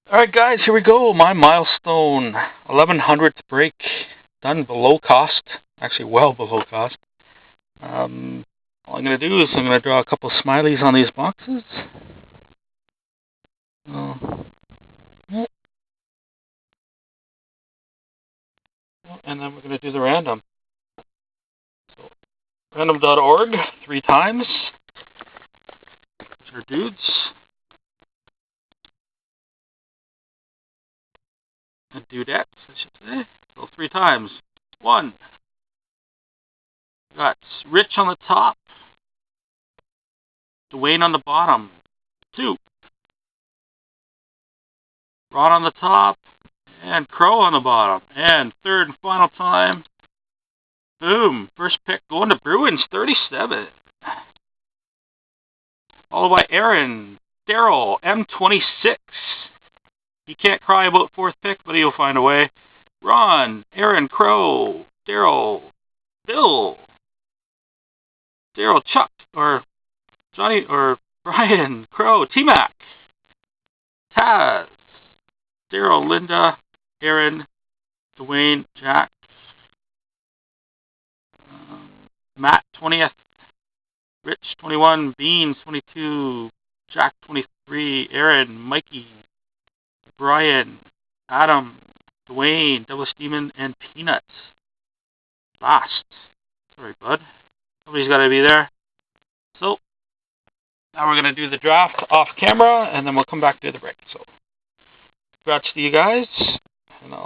Alright guys, here we go. My milestone 1100th break, done below cost, actually well below cost. All I'm going to do is I'm going to draw a couple smileys on these boxes. And then we're going to do the random. So, random.org 3 times. These are dudes. And dudettes, I should say. So 3 times. 1. Got Rich on the top. Dwayne on the bottom. 2. Ron on the top. And Crow on the bottom. And third and final time. Boom. First pick going to Bruins, 37. Followed by Aaron. Daryl, M26. He can't cry about 4th pick, but he'll find a way. Ron, Aaron, Crow, Daryl, Bill, Daryl, Chuck, or Johnny, or Brian, Crow, T-Mac, Taz, Daryl, Linda, Aaron, Dwayne, Jack, Matt, 20th, Rich, 21, Beans, 22, Jack, 23, Aaron, Mikey, Brian, Adam, Dwayne, Double Steeman, and Peanuts. Last. Sorry, bud. Somebody's got to be there. So, now we're going to do the draft off camera, and then we'll come back to the break. So, congrats to you guys, and I'll